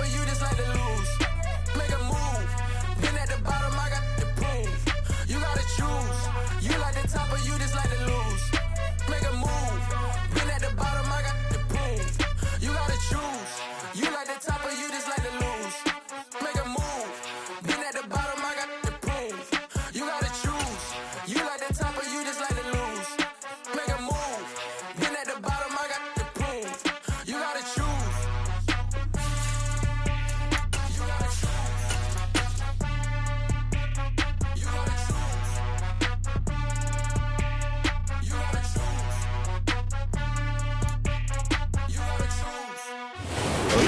of you just like to lose. Make a move. Been at the bottom, I got the proof. You gotta choose. You like the top of you just like to lose. Make a move. Been at the bottom, I got the proof. You gotta choose. You like the top of you just like to lose. Make a move. Been at the bottom, I got the proof. You gotta choose. You like the top of you just like to lose. Make a move. Been at the bottom, I got the proof. You gotta choose. You gotta choose. You gotta choose. You gotta choose. You gotta choose.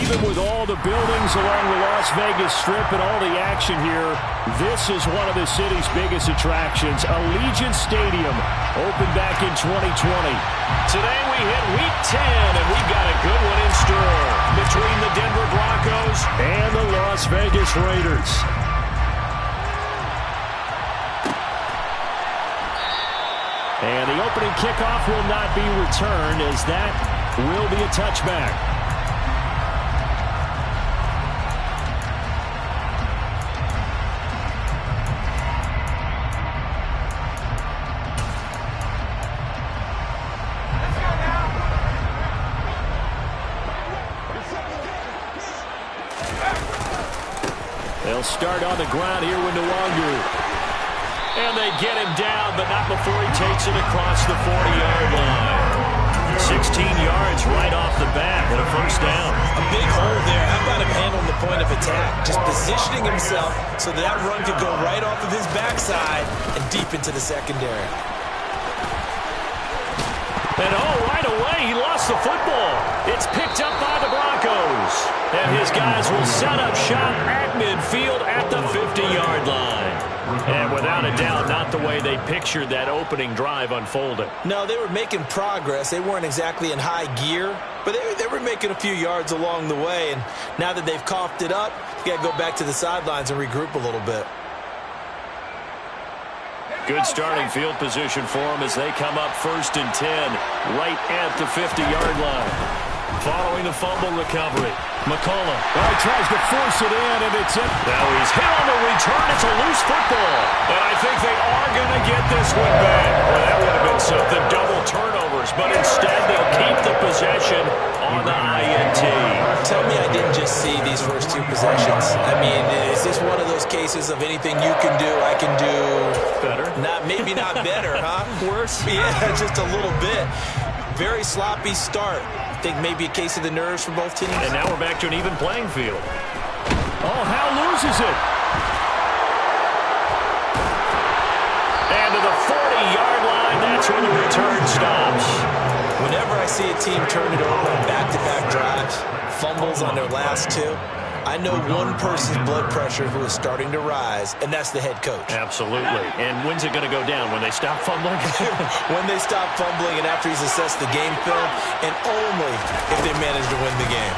Even with all the buildings along the Las Vegas Strip and all the action here, this is one of the city's biggest attractions. Allegiant Stadium opened back in 2020. Today we hit week 10, and we've got a good one in store between the Denver Broncos and the Las Vegas Raiders. And the opening kickoff will not be returned, as that will be a touchback. They'll start on the ground here with Nwangu. And they get him down, but not before he takes it across the 40-yard line. 16 yards right off the bat and a first down. A big hole there. How about him handling the point of attack? Just positioning himself so that run could go right off of his backside and deep into the secondary. And right away, he lost the football. It's picked up by the Broncos. And his guys will set up shop at midfield at the 50-yard line. And without a doubt, not the way they pictured that opening drive unfolding. No, they were making progress. They weren't exactly in high gear, but they were making a few yards along the way. And now that they've coughed it up, you got to go back to the sidelines and regroup a little bit. Good starting field position for them as they come up 1st and 10 right at the 50-yard line. Following the fumble recovery, McCullough. Well, he tries to force it in, and it's in. Now he's hit on the return. It's a loose football. And I think they are going to get this one back. Well, that would have been something. Double turnovers, but instead they'll keep the possession on the INT. Tell me I didn't just see these first two possessions. I mean, is this one of those cases of anything you can do, I can do better? Maybe not better, huh? Worse? Yeah, just a little bit. Very sloppy start. I think maybe a case of the nerves for both teams. And now we're back to an even playing field. Oh, Howe loses it. And to the 40-yard line, that's where the return stops. Whenever I see a team turn it over on back-to-back drives, fumbles on their last two, I know one person's blood pressure who is starting to rise, and that's the head coach. Absolutely. And when's it going to go down? When they stop fumbling? When they stop fumbling and after he's assessed the game film, and only if they manage to win the game.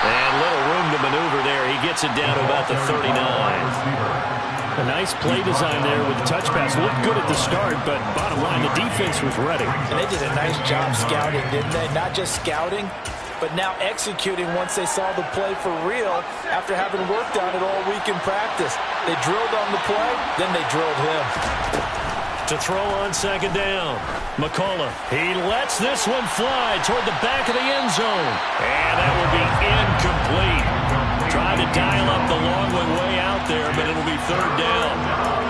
And little room to maneuver there. He gets it down to about the 39. A nice play design there with the touch pass. Looked good at the start, but bottom line, the defense was ready. And they did a nice job scouting, didn't they? Not just scouting, but now executing once they saw the play for real after having worked on it all week in practice. They drilled on the play, then they drilled him. To throw on 2nd down, McCullough. He lets this one fly toward the back of the end zone. And that would be incomplete. Trying to dial up the long one way out there, but it'll be 3rd down.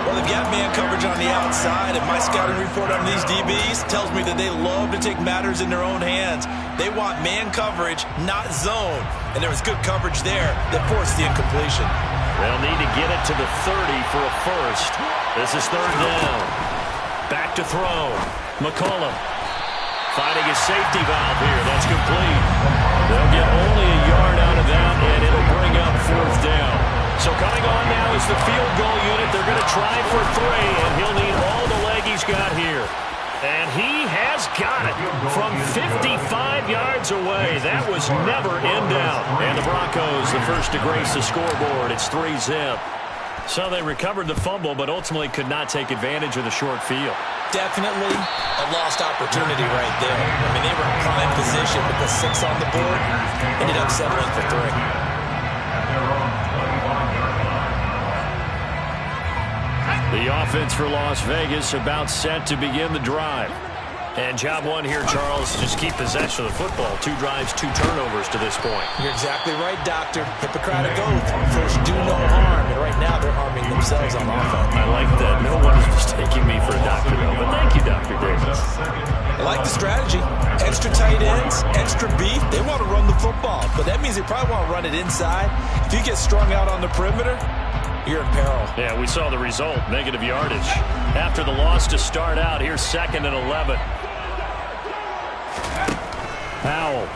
Well, they've got man coverage on the outside, and my scouting report on these DBs tells me that they love to take matters in their own hands. They want man coverage, not zone. And there was good coverage there that forced the incompletion. They'll need to get it to the 30 for a first. This is 3rd down. Back to throw. McCullough finding his safety valve here. That's complete. They'll get only a yard out of that, and it'll bring up 4th down. So coming on now is the field goal unit. They're going to try for 3, and he'll need all the leg he's got here. And he has got it from 55 yards away. That was never in doubt. And the Broncos, the first to grace the scoreboard. It's 3-zip. So they recovered the fumble, but ultimately could not take advantage of the short field. Definitely a lost opportunity right there. I mean, they were in prime position with the 6 on the board. Ended up settling for 3. The offense for Las Vegas about set to begin the drive. And job one here, Charles, just keep possession of the football. 2 drives, 2 turnovers to this point. You're exactly right, Doctor. Hippocratic oath. First, do no harm. And right now, they're harming themselves on offense. I like that. No one is mistaking me for a doctor, though. But thank you, Dr. Davis. I like the strategy. Extra tight ends, extra beef. They want to run the football. But that means they probably want to run it inside. If you get strung out on the perimeter, you're in peril. Yeah, we saw the result. Negative yardage. After the loss to start out, here's 2nd and 11. Powell.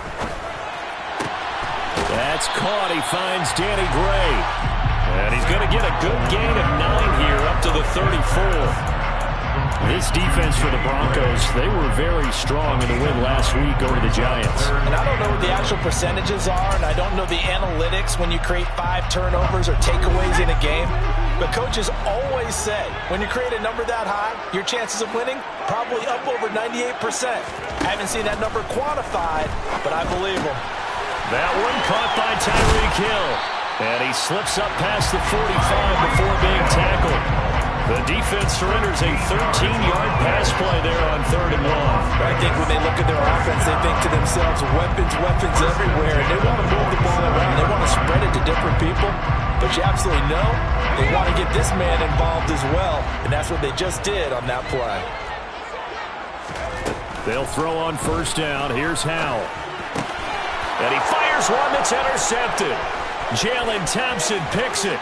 That's caught. He finds Danny Gray. And he's going to get a good gain of 9 here up to the 34. This defense for the Broncos, they were very strong in the win last week over the Giants. And I don't know what the actual percentages are, and I don't know the analytics when you create 5 turnovers or takeaways in a game. But coaches always say, when you create a number that high, your chances of winning probably up over 98%. I haven't seen that number quantified, but I believe them. That one caught by Tyreek Hill. And he slips up past the 45 before being tackled. The defense surrenders a 13-yard pass play there on 3rd and 1. I think when they look at their offense, they think to themselves, weapons everywhere. And they want to move the ball around. They want to spread it to different people. But you absolutely know they want to get this man involved as well. And that's what they just did on that play. They'll throw on 1st down. Here's Howell. And he fires one that's intercepted. Jalen Thompson picks it.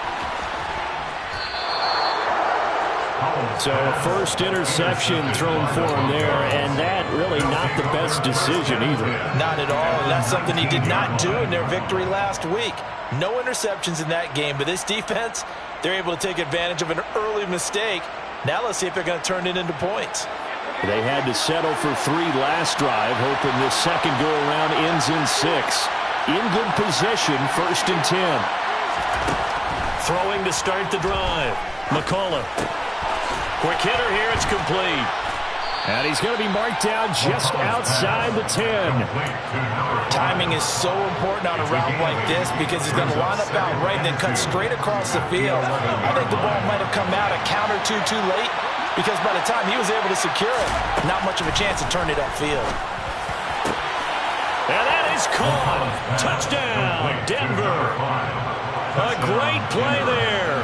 So a first interception thrown for him there, and that really not the best decision either. Not at all, and that's something he did not do in their victory last week. No interceptions in that game, but this defense, they're able to take advantage of an early mistake. Now let's see if they're going to turn it into points. They had to settle for 3 last drive, hoping this second go-around ends in 6. In good position, 1st and 10. Throwing to start the drive. McCullough. Quick hitter here, it's complete. And he's going to be marked down just outside the 10. Timing is so important on a route like this because he's going to line up out right and then cut straight across the field. I think the ball might have come out a count or two too late because by the time he was able to secure it, not much of a chance to turn it upfield. And that is caught. Touchdown, Denver. A great play there.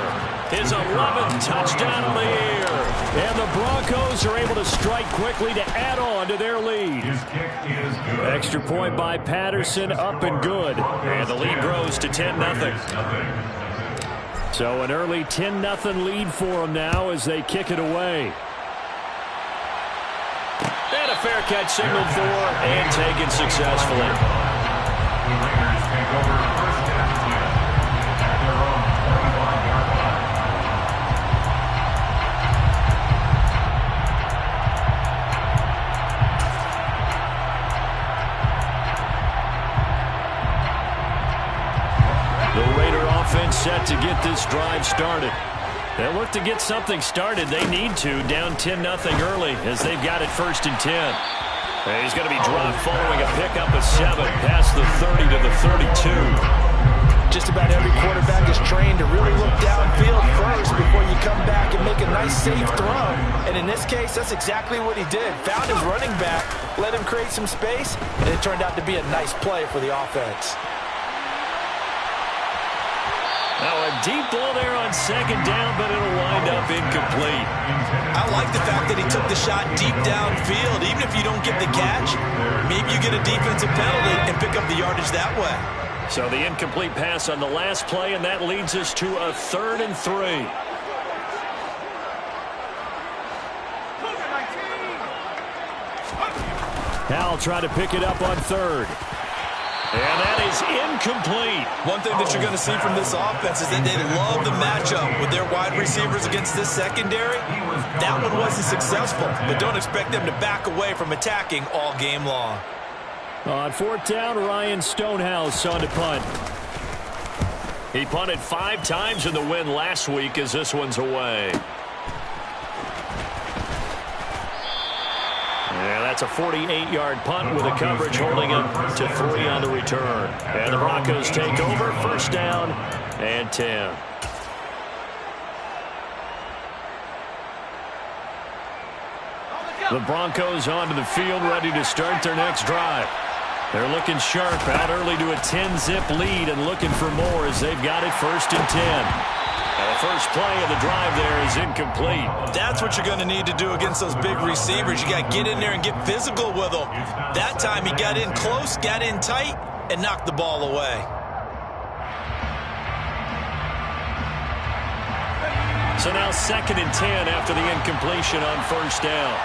His 11th touchdown of the year. And the Broncos are able to strike quickly to add on to their lead. Extra point by Patterson, up and good. And the lead grows to 10-0. So an early 10-0 lead for them now as they kick it away. And a fair catch signaled for and taken successfully. Set to get this drive started. They'll look to get something started. They need to, down 10-0 early as they've got it 1st and 10. And he's going to be dropped following a pickup of 7 past the 30 to the 32. Just about every quarterback is trained to really look downfield first before you come back and make a nice safe throw. And in this case, that's exactly what he did. Found his running back, let him create some space, and it turned out to be a nice play for the offense. Now a deep ball there on 2nd down, but it'll wind up incomplete. I like the fact that he took the shot deep downfield. Even if you don't get the catch, maybe you get a defensive penalty and pick up the yardage that way. So the incomplete pass on the last play, and that leads us to a 3rd and 3. Howell trying to pick it up on 3rd. And that is incomplete. One thing that you're going to see from this offense is that they love the matchup with their wide receivers against this secondary. That one wasn't successful, but don't expect them to back away from attacking all game long. On 4th down, Ryan Stonehouse on to punt. He punted 5 times in the win last week as this one's away. Yeah, that's a 48-yard punt with the coverage holding him to 3 on the return. And the Broncos take over, first down and 10. The Broncos onto the field, ready to start their next drive. They're looking sharp, out early to a 10-zip lead and looking for more as they've got it first and 10. And the first play of the drive there is incomplete. That's what you're going to need to do against those big receivers. You got to get in there and get physical with them. That time he got in close, got in tight, and knocked the ball away. So now second and 10 after the incompletion on first down.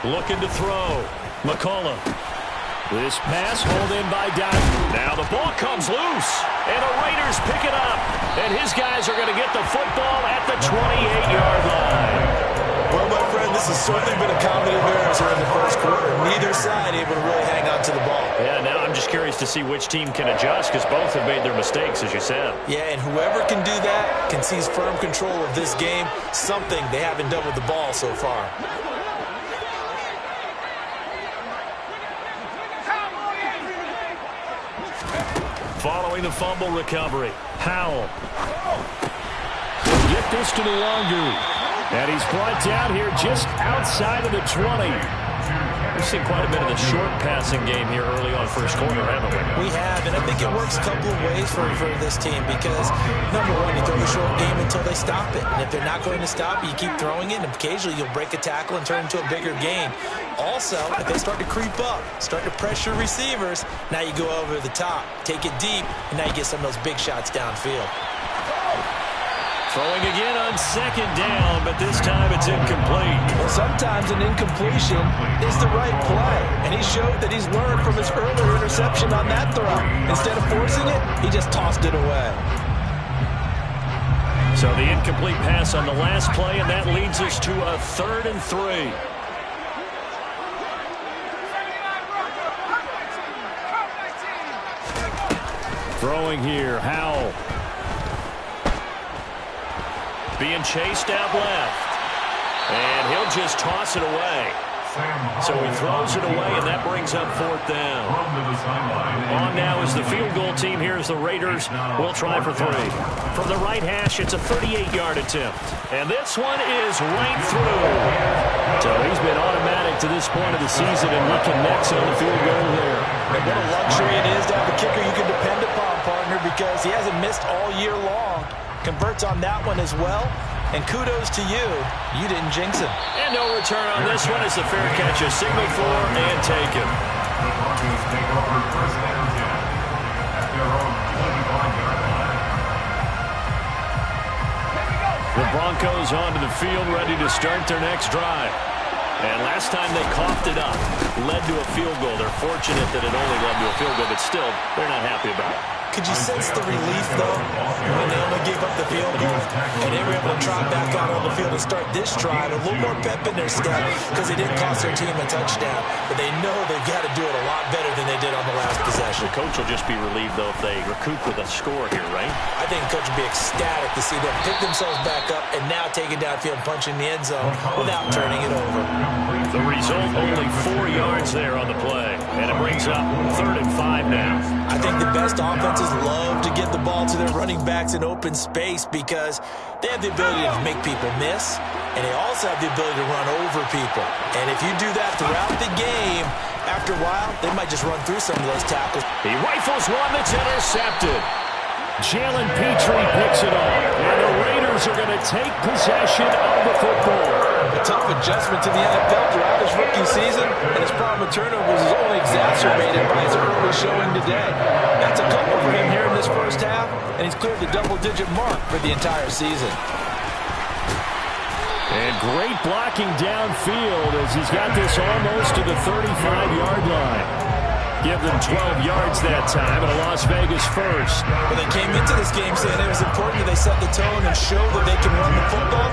Looking to throw. McCullough. This pass hauled in by Dowden. Now the ball comes loose, and the Raiders pick it up. And his guys are going to get the football at the 28-yard line. Well, my friend, this has certainly been a comedy of errors here in the first quarter. Neither side able to really hang on to the ball. Yeah, now I'm just curious to see which team can adjust because both have made their mistakes, as you said. Yeah, and whoever can do that can seize firm control of this game, something they haven't done with the ball so far. Following the fumble recovery, Howell. He'll get this to the longer. And he's brought down here just outside of the 20. We've seen quite a bit of the short passing game here early on first quarter, haven't we? We have, and I think it works a couple of ways for this team because, number one, you throw the short game until they stop it. And if they're not going to stop it, you keep throwing it, and occasionally you'll break a tackle and turn it into a bigger gain. Also, if they start to creep up, start to pressure receivers, now you go over the top, take it deep, and now you get some of those big shots downfield. Throwing again on second down, but this time it's incomplete. Well, sometimes an incompletion is the right play, and he showed that he's learned from his earlier interception on that throw. Instead of forcing it, he just tossed it away. So the incomplete pass on the last play, and that leads us to a 3rd and 3. Throwing here, Howell. Being chased out left. And he'll just toss it away. So he throws it away, and that brings up 4th down. On now is the field goal team. Here's the Raiders. We'll try for 3. From the right hash, it's a 38-yard attempt. And this one is right through. So he's been automatic to this point of the season, and he connects on the field goal there. And what a luxury it is to have a kicker you can depend upon, partner, because he hasn't missed all year long. Converts on that one as well. And kudos to you. You didn't jinx him. And no return on this one as the fair catch is signaled for and taken. The Broncos onto the field, ready to start their next drive. And last time they coughed it up, led to a field goal. They're fortunate that it only led to a field goal, but still, they're not happy about it. Could you sense the relief, though, when they only gave up the field goal and they were able to trot back out on the field and start this drive? A little more pep in their step because they didn't cost their team a touchdown. But they know they've got to do it a lot better than they did on the last possession. The coach will just be relieved, though, if they recoup with a score here, right? I think the coach will be ecstatic to see them pick themselves back up and now take it downfield and punch in the end zone without turning it over. The result, only 4 yards there on the play. And it brings up 3rd and 5 now. I think the best offenses love to get the ball to their running backs in open space because they have the ability to make people miss, and they also have the ability to run over people. And if you do that throughout the game, after a while, they might just run through some of those tackles. He rifles one that's intercepted. Jalen Petrie picks it up, and the Raiders are going to take possession of the football. A tough adjustment to the NFL throughout his rookie season, and his problem with turnovers is only exacerbated by his early showing today. That's a couple for him here in this first half, and he's cleared the double-digit mark for the entire season. And great blocking downfield as he's got this almost to the 35-yard line. Give them 12 yards that time, and a Las Vegas first. Well, they came into this game saying it was important that they set the tone and show that they can run the football.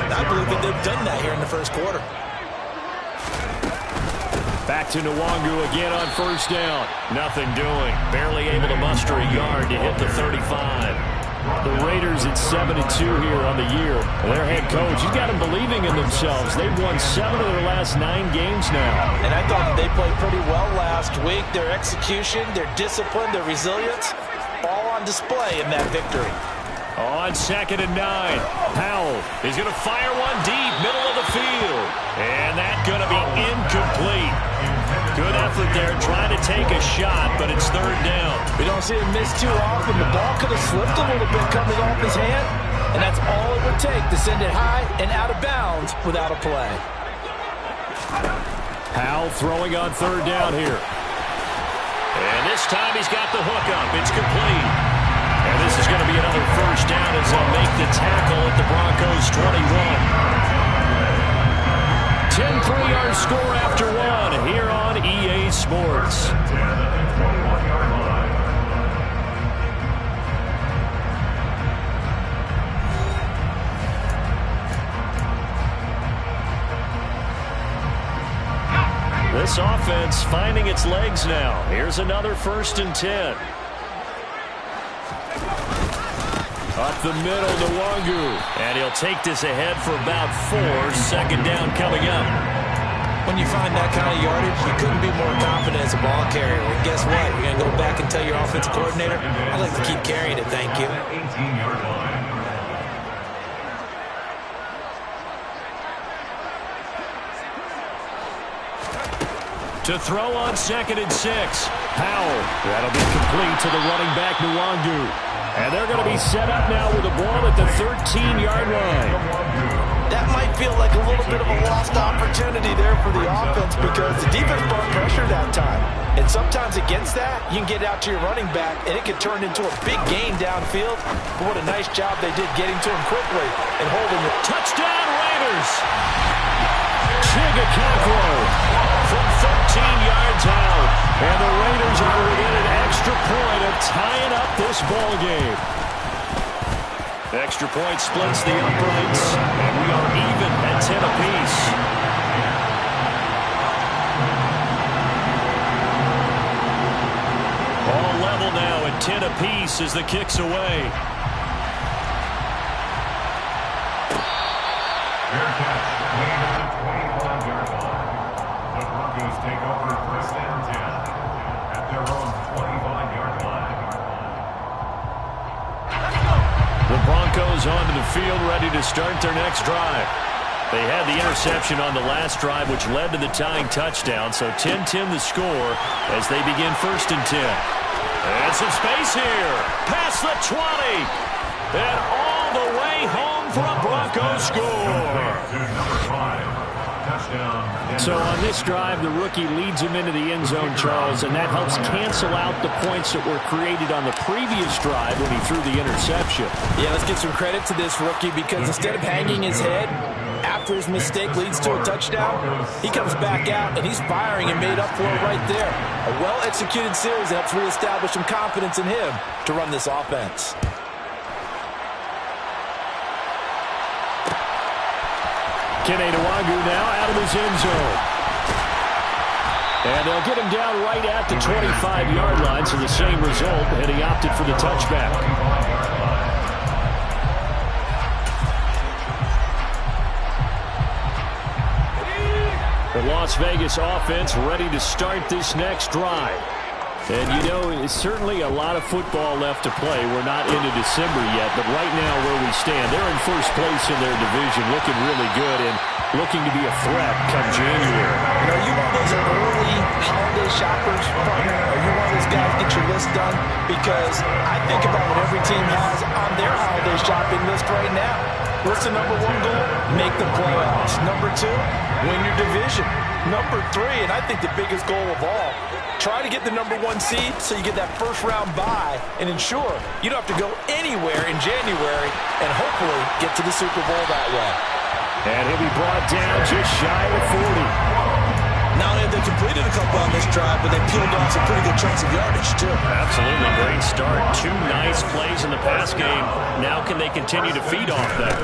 I believe that they've done that here in the first quarter. Back to Nwangu again on first down. Nothing doing. Barely able to muster a yard to hit the 35. The Raiders at 7-2 here on the year. Their head coach, he's got them believing in themselves. They've won 7 of their last 9 games now. And I thought that they played pretty well last week. Their execution, their discipline, their resilience, all on display in that victory. On 2nd and 9, Powell is going to fire one deep, middle of the field. And that's going to be incomplete. Good effort there, trying to take a shot, but it's 3rd down. We don't see him miss too often. The ball could have slipped a little bit coming off his hand, and that's all it would take to send it high and out of bounds without a play. Powell throwing on 3rd down here. And this time he's got the hook up. It's complete. And this is going to be another first down as they'll make the tackle at the Broncos' 21. 10-3-yard score after 1 here on EA Sports. This offense finding its legs now. Here's another 1st and 10. Up the middle, Nwangu. And he'll take this ahead for about 4. 2nd down coming up. When you find that kind of yardage, you couldn't be more confident as a ball carrier. And guess what? You're going to go back and tell your offensive coordinator, I'd like to keep carrying it, thank you. 18-yard line. To throw on 2nd and 6. Powell. That'll be complete to the running back, Nwangu. And they're going to be set up now with the ball at the 13-yard line. That might feel like a little bit of a lost opportunity there for the offense because the defense brought pressure that time. And sometimes against that, you can get out to your running back, and it can turn into a big gain downfield. But what a nice job they did getting to him quickly and holding it. Touchdown, Raiders! Chigakakro from 13 yards out. And the Raiders are within an extra point of tying up this ball game. Extra point splits the uprights, and we are even at 10 apiece. All level now at 10 apiece as the kick's away. Fair catch, made at the 25-yard line. The Broncos take over 1st and 10 at their own 25-yard line. The Broncos onto the field, ready to start their next drive. They had the interception on the last drive, which led to the tying touchdown. So 10-10 the score as they begin 1st and 10. And some space here. Past the 20. And all the way home for a Broncos score. To number 5. Touchdown. So on this drive, the rookie leads him into the end zone, Charles, and that helps cancel out the points that were created on the previous drive when he threw the interception. Yeah, let's give some credit to this rookie because instead of hanging his head after his mistake leads to a touchdown, he comes back out and he's firing and made up for it right there. A well-executed series that helps reestablish some confidence in him to run this offense. Kene Nwangu now out of his end zone. And they'll get him down right at the 25-yard line, so the same result, and he opted for the touchback. The Las Vegas offense ready to start this next drive. And, you know, it's certainly a lot of football left to play. We're not into December yet, but right now where we stand, they're in first place in their division, looking really good and looking to be a threat come January. You know, you one of those early holiday shoppers, partner? Are you one of those guys get your list done? Because I think about what every team has on their holiday shopping list right now. What's the number 1 goal? Make the playoffs. Number 2, win your division. Number 3, and I think the biggest goal of all, try to get the number 1 seed so you get that first-round bye and ensure you don't have to go anywhere in January and hopefully get to the Super Bowl that way. And he'll be brought down just shy of 40. Not only have they completed a couple on this drive, but they peeled off some pretty good chunks of yardage, too. Absolutely great start. 2 nice plays in the pass game. Now can they continue to feed off that?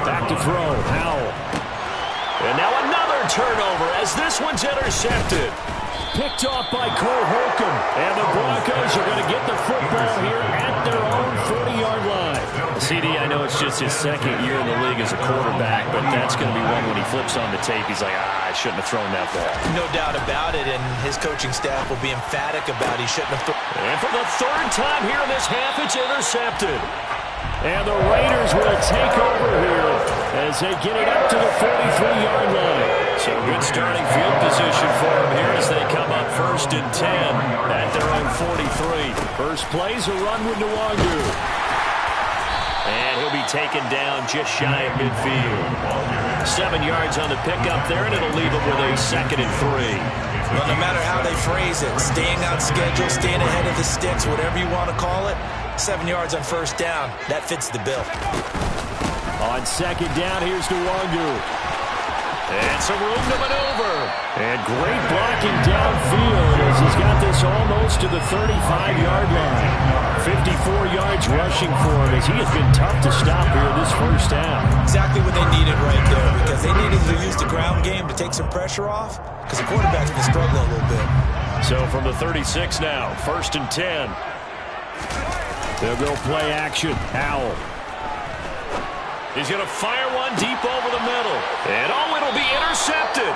Back to throw. Powell. And now another turnover as this one's intercepted. Picked off by Cole Holcomb. And the Broncos are going to get the football here at their own 40-yard line. CD, I know it's just his second year in the league as a quarterback, but that's going to be one when he flips on the tape. He's like, I shouldn't have thrown that ball. No doubt about it, and his coaching staff will be emphatic about he shouldn't have thrown. And for the third time here in this half, it's intercepted. And the Raiders will take over here as they get it up to the 43-yard line. So good starting field position for them here as they come up 1st and 10 at their own 43. First play's a run with Nwangu. And he'll be taken down just shy of midfield. 7 yards on the pickup there, and it'll leave him with a 2nd and 3. Well, no matter how they phrase it, staying on schedule, staying ahead of the sticks, whatever you want to call it, 7 yards on 1st down, that fits the bill. On 2nd down, here's Nwangu. And some room to maneuver. And great blocking downfield as he's got this almost to the 35-yard line. 54 yards rushing for him as he has been tough to stop here this first half. Exactly what they needed right there, because they needed to use the ground game to take some pressure off, because the quarterback's been struggling a little bit. So from the 36 now, 1st and 10. They'll go play action. Howell. He's going to fire one deep over the middle. And it'll be intercepted.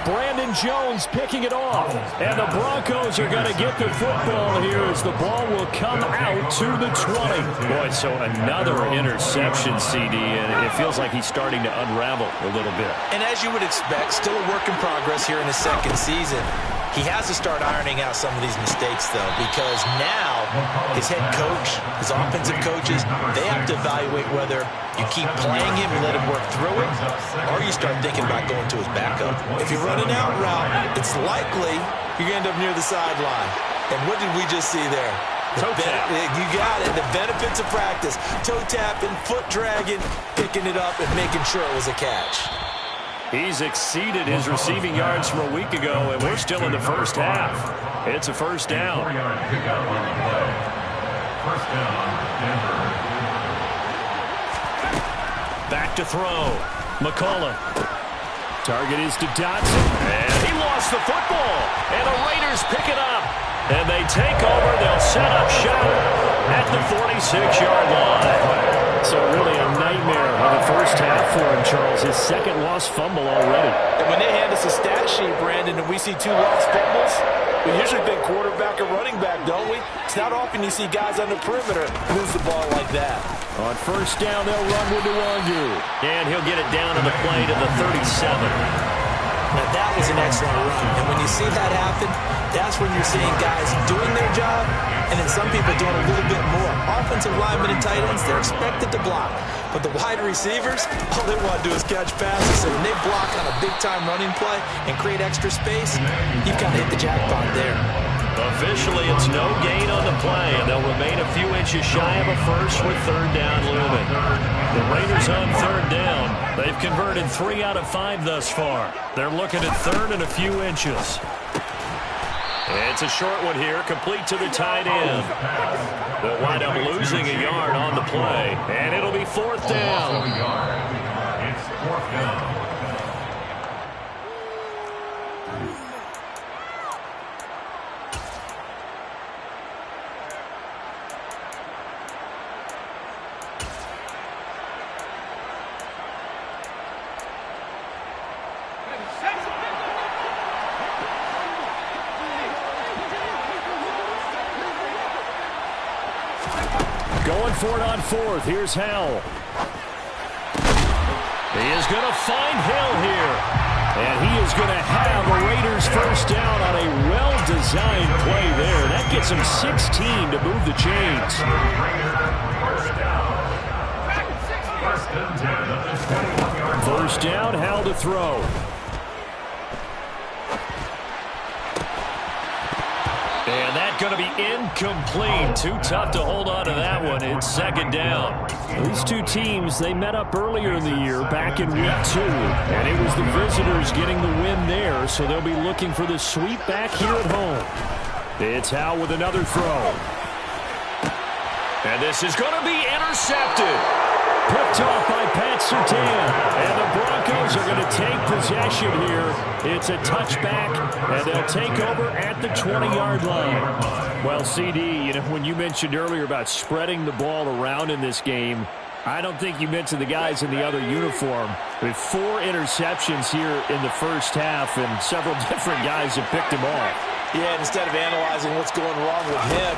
Brandon Jones picking it off. And the Broncos are going to get the football here as the ball will come out to the 20. Boy, so another interception, CD, and it feels like he's starting to unravel a little bit. And as you would expect, still a work in progress here in his 2nd season. He has to start ironing out some of these mistakes, though, because now his head coach, his offensive coaches, they have to evaluate whether you keep playing him and let him work through it, or you start thinking about going to his backup. If you're running out route, it's likely you're going to end up near the sideline. And what did we just see there? Toe tap. You got it. The benefits of practice. Toe tapping, foot dragging, picking it up, and making sure it was a catch. He's exceeded his receiving yards from a week ago, and we're still in the first half. It's a 1st down. 4-yard pickup on the play. 1st down, Denver. Back to throw. McCullough. Target is to Dotson. And he lost the football. And the Raiders pick it up. And they take over. They'll set up shop at the 46-yard line. So really a nightmare in the first half for him, Charles. His 2nd lost fumble already. And when they hand us a stat sheet, Brandon, and we see 2 lost fumbles, we usually think quarterback or running back, don't we? It's not often you see guys on the perimeter lose the ball like that. On 1st down, they'll run with Nwangu. And he'll get it down on the play to the 37. Now, that was an excellent run. And when you see that happen, that's when you're seeing guys doing their job and then some people doing a little bit more. Offensive linemen and tight ends, they're expected to block. But the wide receivers, all they want to do is catch passes. So when they block on a big-time running play and create extra space, you've got to hit the jackpot there. Officially, it's no gain on the play, and they'll remain a few inches shy of a first with 3rd down looming. The Raiders on 3rd down. They've converted 3 out of 5 thus far. They're looking at 3rd and a few inches. It's a short one here, complete to the tight end. They'll wind up losing a yard on the play, and it'll be 4th down. It's 4th down. Going for it on 4th. Here's Howell. He is going to find Hill here. And he is going to have a Raiders 1st down on a well-designed play there. That gets him 16 to move the chains. 1st down, Howell to throw. And that's going to be incomplete. Too tough to hold on to that one. It's 2nd down. These 2 teams, they met up earlier in the year, back in week 2. And it was the visitors getting the win there, so they'll be looking for the sweep back here at home. It's Howell with another throw. And this is going to be intercepted. picked off by Pat Surtain. And the Broncos are going to take possession here. It's a touchback, and they'll take over at the 20-yard line. Well, CD, you know, when you mentioned earlier about spreading the ball around in this game, I don't think you mentioned the guys in the other uniform. With 4 interceptions here in the first half, and several different guys have picked him off. Yeah, instead of analyzing what's going wrong with him,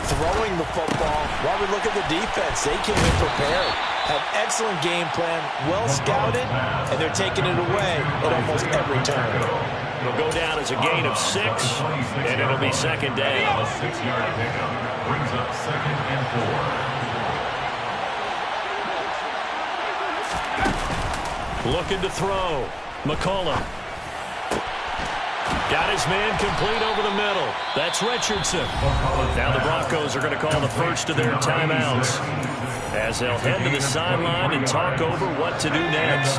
throwing the football, while we look at the defense, they came in prepared. Have excellent game plan, well scouted, and they're taking it away at almost every turn. It'll go down as a gain of 6, and it'll be second down. A 6-yard pickup brings up 2nd and 4. Looking to throw. McCullough. Got his man complete over the middle. That's Richardson. Now the Broncos are going to call the first of their timeouts as they'll head to the sideline and talk over what to do next.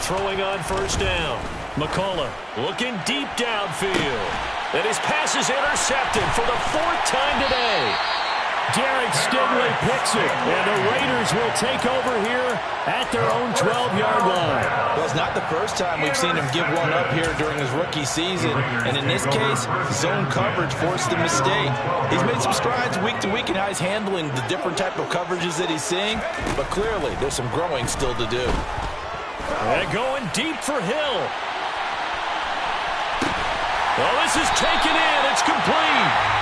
Throwing on first down. McCullough looking deep downfield. And his pass is intercepted for the 4th time today. Derek Stingley picks it, and the Raiders will take over here at their own 12-yard line. Well, it's not the first time we've seen him give one up here during his rookie season, and in this case, zone coverage forced a mistake. He's made some strides week to week in how he's handling the different type of coverages that he's seeing, but clearly there's some growing still to do. And going deep for Hill. Well, this is taken in. It's complete.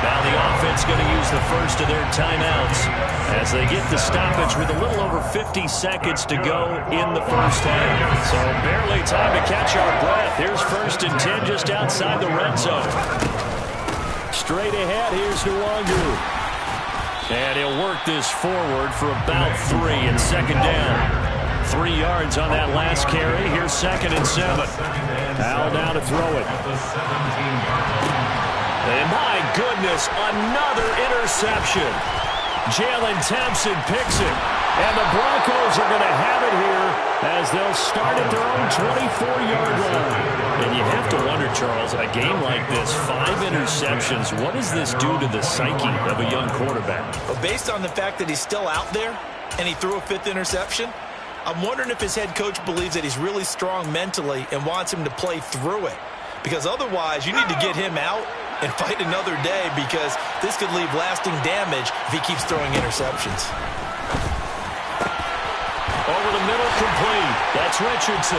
Now the offense going to use the first of their timeouts as they get the stoppage with a little over 50 seconds to go in the first half. So barely time to catch our breath. Here's 1st and 10 just outside the red zone. Straight ahead, here's Nwangu. And he'll work this forward for about 3 and second down. 3 yards on that last carry. Here's 2nd and 7. Al down to throw it. And my goodness, another interception. Jalen Thompson picks it. And the Broncos are going to have it here as they'll start at their own 24-yard line. And you have to wonder, Charles, a game like this, 5 interceptions, what does this do to the psyche of a young quarterback? Well, based on the fact that he's still out there and he threw a 5th interception, I'm wondering if his head coach believes that he's really strong mentally and wants him to play through it. Because otherwise, you need to get him out and fight another day, because this could leave lasting damage if he keeps throwing interceptions. Over the middle, complete. That's Richardson.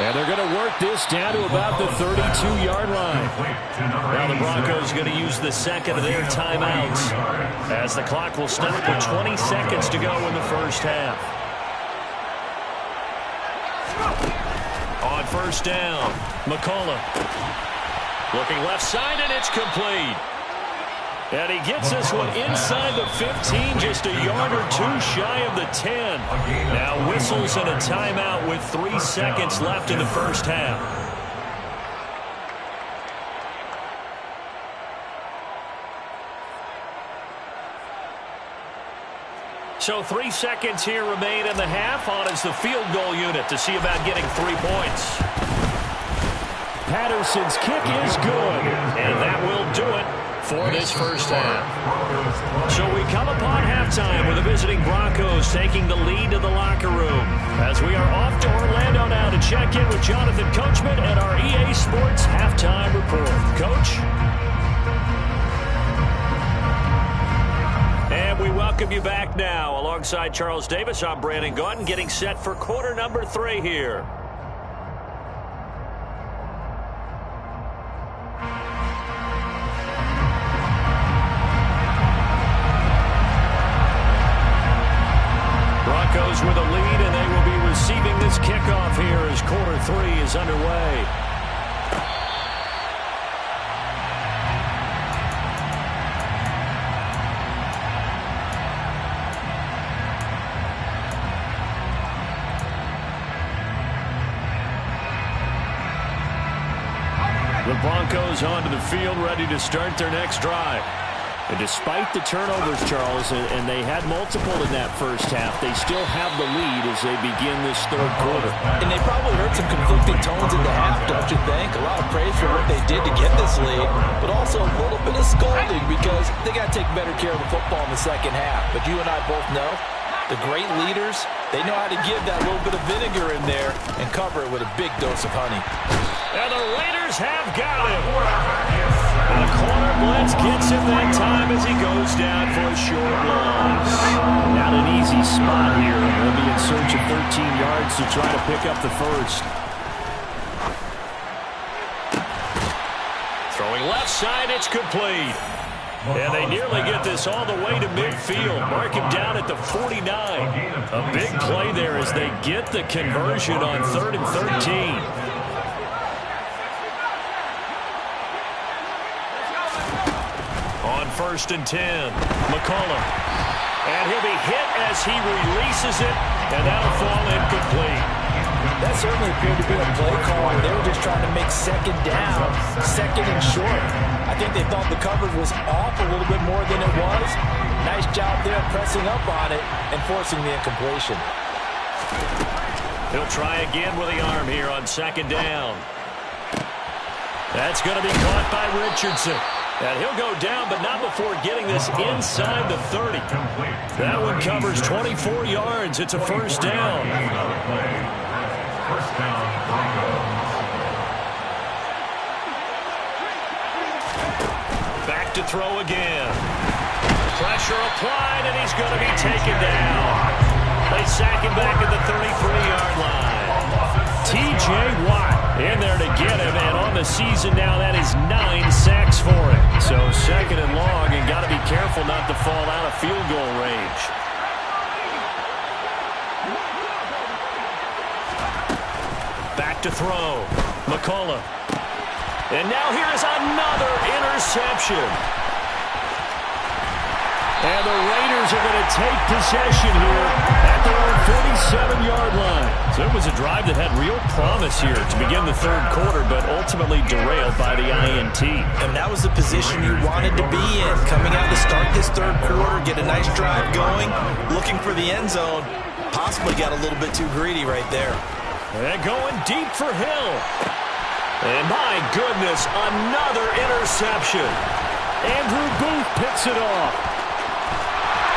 And they're going to work this down to about the 32-yard line. Now the Broncos are going to use the 2nd of their timeouts as the clock will stop with 20 seconds to go in the first half. On first down, McCullough. Looking left side, and it's complete. And he gets this one inside the 15, just a yard or 2 shy of the 10. Now whistles and a timeout with 3 seconds left in the first half. So 3 seconds here remain in the half. On is the field goal unit to see about getting 3 points. Patterson's kick is good. And that will do it for this first half. So we come upon halftime with the visiting Broncos taking the lead to the locker room as we are off to Orlando now to check in with Jonathan Coachman and our EA Sports halftime report. Coach? And we welcome you back now. Alongside Charles Davis, I'm Brandon Gaudin, getting set for quarter number 3 here. Broncos with a lead, and they will be receiving this kickoff here as quarter 3 is underway. The Broncos onto the field, ready to start their next drive. And despite the turnovers, Charles, and they had multiple in that first half, they still have the lead as they begin this third quarter. And they probably heard some conflicting tones in the half, don't you think? A lot of praise for what they did to get this lead, but also a little bit of scolding because they got to take better care of the football in the second half. But you and I both know the great leaders, they know how to give that little bit of vinegar in there and cover it with a big dose of honey. And the Raiders have got him. And the corner blitz gets him that time as he goes down for a short loss. Not an easy spot here. They'll be in search of 13 yards to try to pick up the first. Throwing left side, it's complete. And they nearly get this all the way to midfield. Mark him down at the 49. A big play there as they get the conversion on 3rd and 13. On 1st and 10, McCullough. And he'll be hit as he releases it, and that'll fall incomplete. That certainly appeared to be a play call. They were just trying to make second down, second and short. I think they thought the coverage was off a little bit more than it was. Nice job there pressing up on it and forcing the incompletion. He'll try again with the arm here on 2nd down. That's going to be caught by Richardson. And he'll go down, but not before getting this inside the 30. That one covers 24 yards. It's a 1st down. First down, Broncos. Back to throw again. Pressure applied, and he's going to be taken down. They sack him back at the 33-yard line. T.J. Watt in there to get him, and on the season now, that is 9 sacks for him. So 2nd and long, and got to be careful not to fall out of field goal range. Back to throw. McCullough. And now here is another interception. And the Raiders are going to take possession here at their own 47-yard line. So it was a drive that had real promise here to begin the 3rd quarter, but ultimately derailed by the INT. And that was the position you wanted to be in. Coming out to start this 3rd quarter, get a nice drive going, looking for the end zone. Possibly got a little bit too greedy right there. And going deep for Hill. And my goodness, another interception. Andrew Booth picks it off.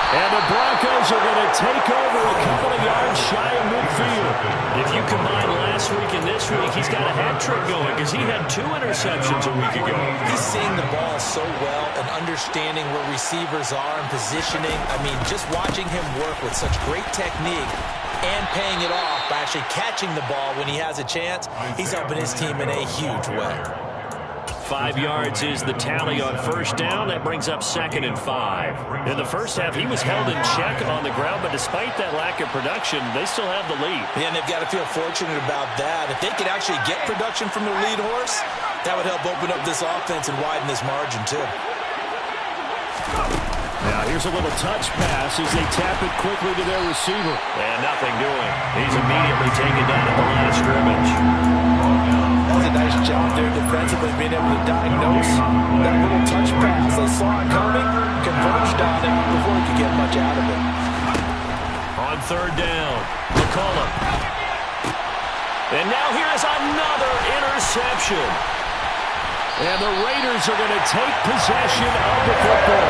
And the Broncos are going to take over a couple of yards shy of midfield. If you combine last week and this week, he's got a hat trick going because he had 2 interceptions a week ago. He's seeing the ball so well and understanding where receivers are and positioning. I mean, just watching him work with such great technique and paying it off by actually catching the ball when he has a chance, he's helping his team in a huge way. 5 yards is the tally on 1st down. That brings up 2nd and 5. In the first half, he was held in check on the ground, but despite that lack of production, they still have the lead. Yeah, and they've got to feel fortunate about that. If they could actually get production from their lead horse, that would help open up this offense and widen this margin, too. Now here's a little touch pass as they tap it quickly to their receiver. And nothing doing. He's immediately taken down at the line of scrimmage. That was a nice job there defensively, being able to diagnose that little touch pass. They saw it coming, converged on it before he could get much out of it. On 3rd down, McCullough. And now here's another interception. And the Raiders are going to take possession of the football.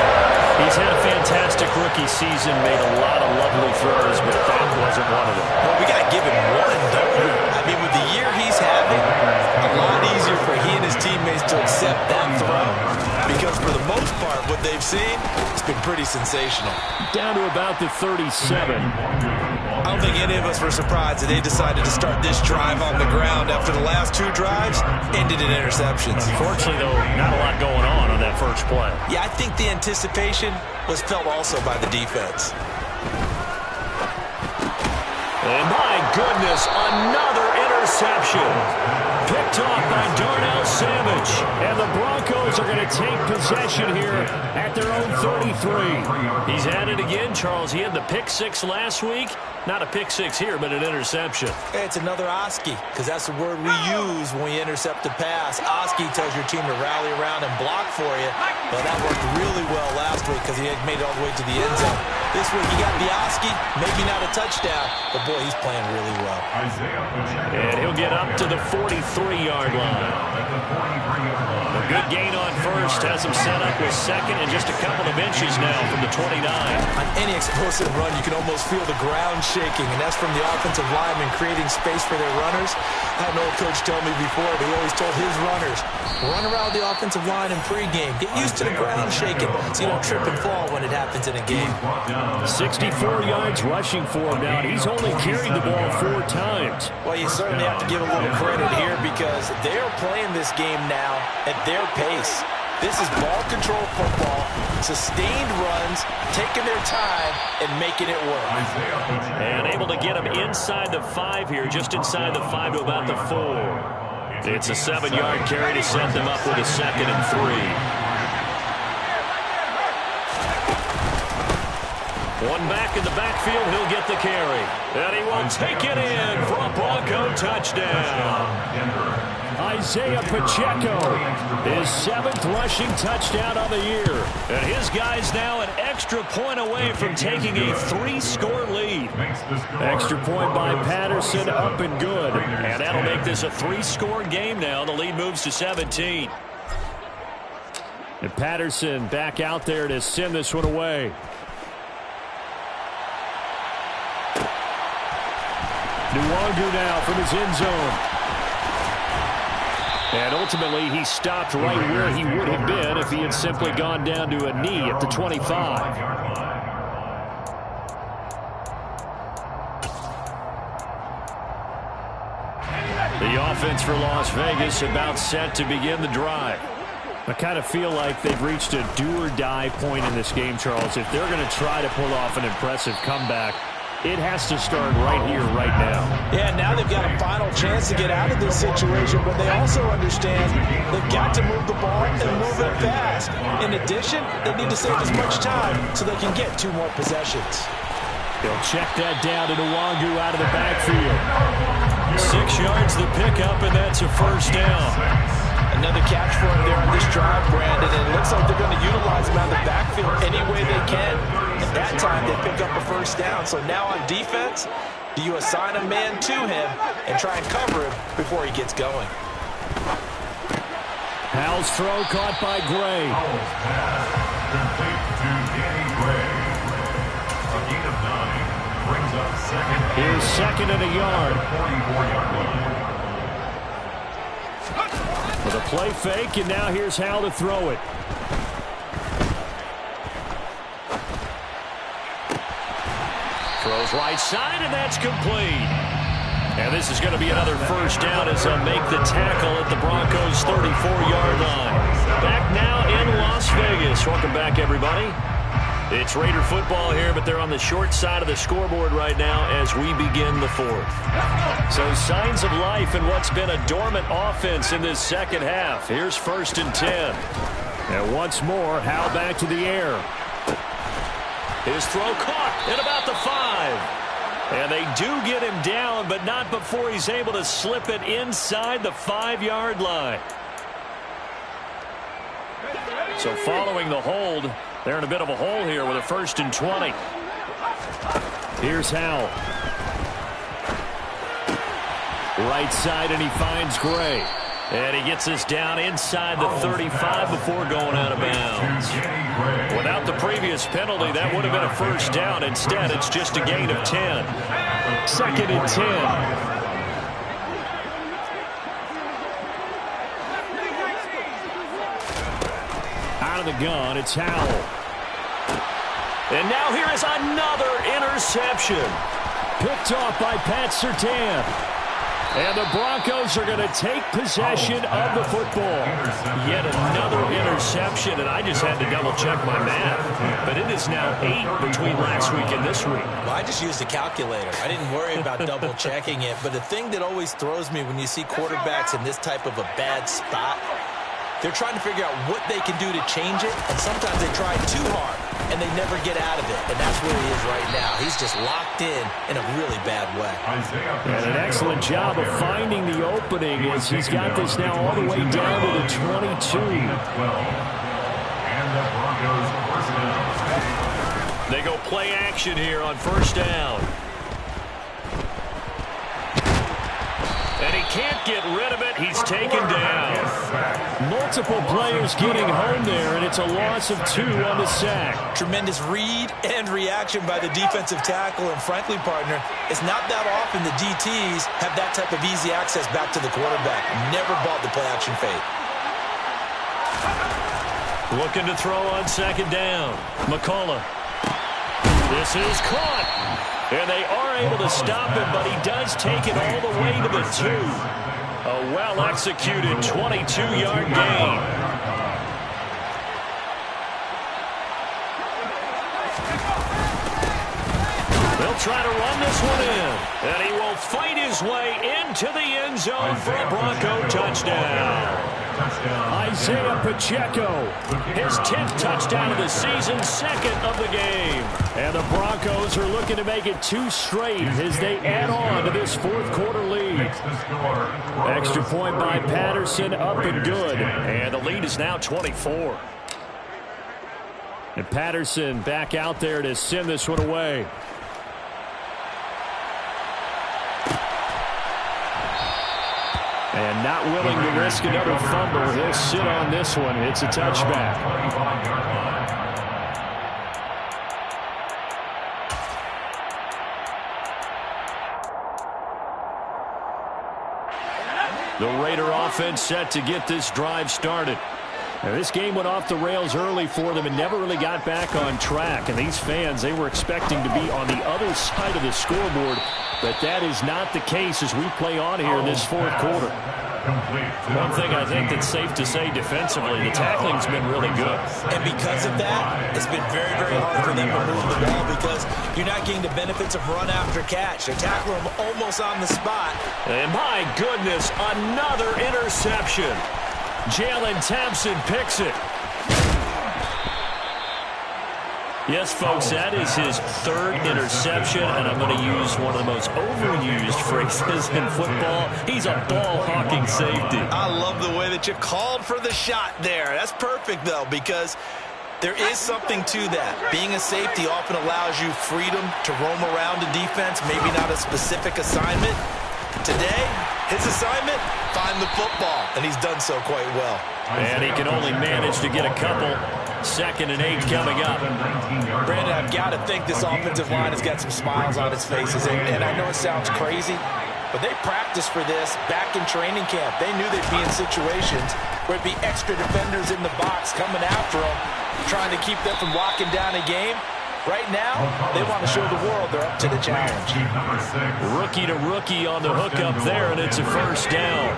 He's had a fantastic rookie season, made a lot of lovely throws, but that wasn't one of them. Well, we got to give him one, don't we? I mean, with the year he's having, a lot easier for he and his teammates to accept that throw. Because for the most part, what they've seen, it's been pretty sensational. Down to about the 37. I don't think any of us were surprised that they decided to start this drive on the ground after the last 2 drives ended in interceptions. Unfortunately, though, not a lot going on that first play. Yeah, I think the anticipation was felt also by the defense. And my goodness, another interception. interception. Picked off by Darnell Savage. And the Broncos are going to take possession here at their own 33. He's at it again, Charles. He had the pick six last week. Not a pick six here, but an interception. It's another Oski, because that's the word we use when we intercept a pass. Oski tells your team to rally around and block for you. But that worked really well last week because he had made it all the way to the end zone. This week he got the Oski, maybe not a touchdown, but boy, he's playing really well. And he'll get up to the 43-yard line. A good gain on first has him set up with second and just a couple of inches now from the 29. On any explosive run, you can almost feel the ground shaking, and that's from the offensive linemen creating space for their runners. I had an old coach tell me before, but he always told his runners, run around the offensive line in pregame. Get used to the ground shaking so you don't trip and fall when it happens in a game. 64 yards rushing for him now. He's only carried the ball 4 times. Well, you certainly have to give a little credit here because they're playing this game now at their pace. This is ball control football, sustained runs, taking their time, and making it work. And able to get him inside the 5 here, just inside the 5 to about the 4. It's a 7-yard carry to set them up with a 2nd and 3. One back in the backfield, he'll get the carry. And he will take it in for a Bronco touchdown. Isaiah Pacheco, his 7th rushing touchdown of the year. And his guy's now an extra point away from taking a 3-score lead. Extra point by Patterson, up and good. And that'll make this a 3-score game now. The lead moves to 17. And Patterson back out there to send this one away. Nwangu now from his end zone. And ultimately, he stopped right where he would have been if he had simply gone down to a knee at the 25. The offense for Las Vegas about set to begin the drive. I kind of feel like they've reached a do-or-die point in this game, Charles. If they're going to try to pull off an impressive comeback, it has to start right here, right now. Yeah, now they've got a final chance to get out of this situation, but they also understand they've got to move the ball and move it fast. In addition, they need to save as much time so they can get 2 more possessions. They'll check that down to Nwangu out of the backfield. 6 yards the pickup, and that's a first down. Another catch for him there on this drive, Brandon, and it looks like they're going to utilize him out of the backfield any way they can. At that time, they pick up a first down. So now on defense, do you assign a man to him and try and cover him before he gets going? Howell's throw caught by Gray. Howell's pass complete to Danny Gray. A gain of 9 brings up second. Here's 2nd and a yard. 44-yard line. With a play fake, and now here's Howell to throw it. Throws right side, and that's complete. And this is going to be another first down as they'll make the tackle at the Broncos' 34-yard line. Back now in Las Vegas. Welcome back, everybody. It's Raider football here, but they're on the short side of the scoreboard right now as we begin the 4th. So signs of life in what's been a dormant offense in this second half. Here's 1st and 10. And once more, Howell back to the air. His throw caught at about the 5. And they do get him down, but not before he's able to slip it inside the 5-yard line. So following the hold, they're in a bit of a hole here with a 1st and 20. Here's Howell. Right side, and he finds Gray. And he gets this down inside the 35 before going out of bounds. Without the previous penalty, that would have been a first down. Instead, it's just a gain of 10. 2nd and 10. Out of the gun, it's Howell. And now here is another interception. Picked off by Pat Surtain. And the Broncos are going to take possession of the football. Yet another interception, and I just had to double-check my math. But it is now 8 between last week and this week. Well, I just used a calculator. I didn't worry about double-checking it. But the thing that always throws me when you see quarterbacks in this type of a bad spot, they're trying to figure out what they can do to change it, and sometimes they try too hard, and they never get out of it. And that's where he is right now. He's just locked in a really bad way. And an excellent job of finding the opening as he's got this now all the way down to the 22. And the Broncos first down. They go play action here on first down. And he can't get rid of it. He's taken down. Multiple players getting home there, and it's a loss of 2 on the sack. Tremendous read and reaction by the defensive tackle, and frankly, partner, it's not that often the DTs have that type of easy access back to the quarterback. Never bought the play-action fake. Looking to throw on second down. McCullough. This is caught. And they are able to stop him, but he does take it all the way to the 2. A well-executed 22-yard gain. They'll try to run this one in. And he will fight his way into the end zone for a Bronco touchdown. Isaiah Pacheco, his 10th touchdown of the season, 2nd of the game. And the Broncos are looking to make it 2 straight as they add on to this 4th quarter lead. Extra point by Patterson, up and good. And the lead is now 24. And Patterson back out there to send this one away. And not willing to risk another fumble. He'll sit on this one. It's a touchback. The Raider offense set to get this drive started. Now, this game went off the rails early for them and never really got back on track. And these fans, they were expecting to be on the other side of the scoreboard. But that is not the case as we play on here in this 4th quarter. One thing I think that's safe to say defensively, the tackling's been really good. And because of that, it's been very, very hard for them to move the ball because you're not getting the benefits of run after catch. They're tackling them almost on the spot. And my goodness, another interception. Jalen Thompson picks it. Yes, folks, that is his 3rd interception, and I'm going to use one of the most overused phrases in football. He's a ball-hawking safety. I love the way that you called for the shot there. That's perfect, though, because there is something to that. Being a safety often allows you freedom to roam around the defense, maybe not a specific assignment. Today, his assignment, find the football, and he's done so quite well. And he can only manage to get a couple. 2nd and 8 coming up. Brandon, I've got to think this offensive line has got some smiles on its faces, and I know it sounds crazy, but they practiced for this back in training camp. They knew they'd be in situations where it'd be extra defenders in the box coming after them, trying to keep them from locking down a game. Right now, they want to show the world they're up to the challenge. Rookie to rookie on the hook up there, and it's a first down.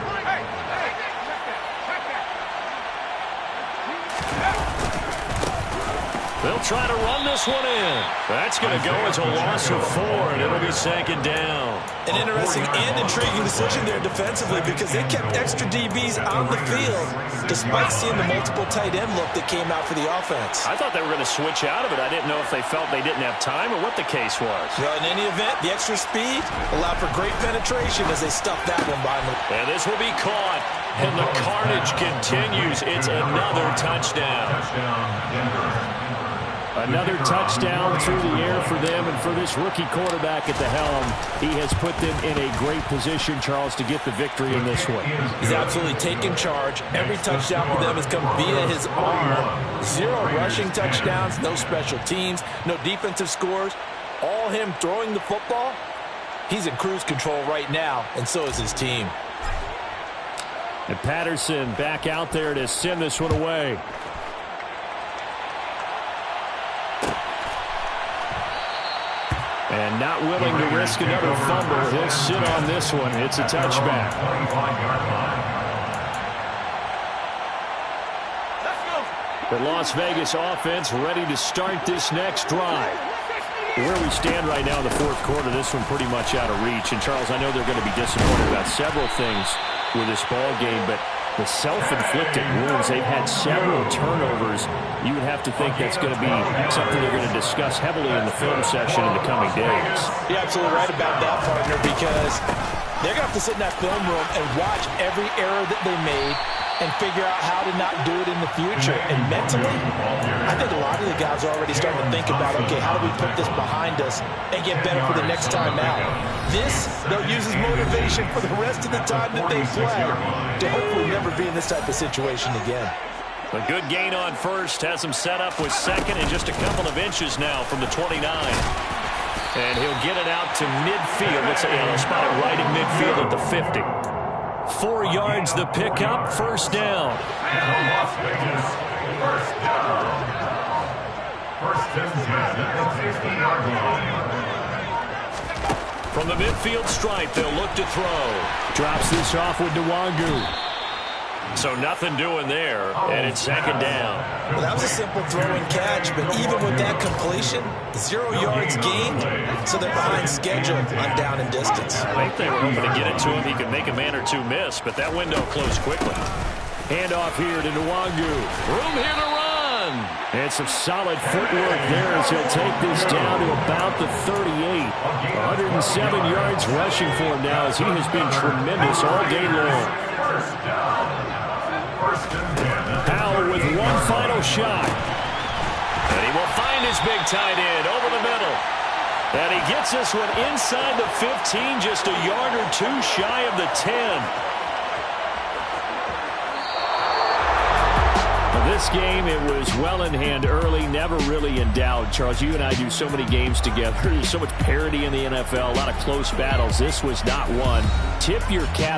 They'll try to run this one in. That's going to go as a loss of 4, and it'll be 2nd down. An interesting and intriguing decision there defensively because they kept extra DBs on the field despite seeing the multiple tight end look that came out for the offense. I thought they were going to switch out of it. I didn't know if they felt they didn't have time or what the case was. Well, in any event, the extra speed allowed for great penetration as they stuffed that one by them. And this will be caught. And the carnage continues. It's another touchdown. Another touchdown through the air for them, and for this rookie quarterback at the helm, he has put them in a great position, Charles, to get the victory in this one. He's absolutely taken charge. Every touchdown for them has come via his arm. 0 rushing touchdowns, no special teams, no defensive scores. All him throwing the football. He's in cruise control right now, and so is his team. And Patterson back out there to send this one away. And not willing to risk another fumble. He'll sit on this one. It's a touchback. The Las Vegas offense ready to start this next drive. Where we stand right now in the fourth quarter, this one pretty much out of reach. And, Charles, I know they're going to be disappointed about several things with this ball game, but the self-inflicted wounds, they've had several turnovers. You would have to think that's going to be something they're going to discuss heavily in the film session in the coming days. You're absolutely right about that, partner, because they're going to have to sit in that film room and watch every error that they made and figure out how to not do it in the future. And mentally, I think a lot of the guys are already starting to think about, okay, how do we put this behind us and get better for the next time out? This, they'll use as motivation for the rest of the time that they play to hopefully never be in this type of situation again. A good gain on first has him set up with second and just a couple of inches now from the 29. And he'll get it out to midfield. Let's say he'll spot it right at midfield at the 50. 4 yards the pickup, first down. And the Las Vegas first down. First and 10 at the 50-yard line. From the midfield stripe, they'll look to throw. Drops this off with Nwangu. So nothing doing there, and it's second down. Well, that was a simple throw and catch, but even with that completion, 0 yards gained, so they're behind schedule on down and distance. I think they were hoping to get it to him. He could make a man or two miss, but that window closed quickly. Handoff here to Nwangu. Room here to run. And some solid footwork there as he'll take this down to about the 38. 107 yards rushing for him now as he has been tremendous all day long. Powell with one final shot. And he will find his big tight end over the middle. And he gets this one inside the 15, just a yard or two shy of the 10. This game, it was well in hand early, never really in doubt. Charles, you and I do so many games together. There's so much parity in the NFL, a lot of close battles. This was not one. Tip your cap.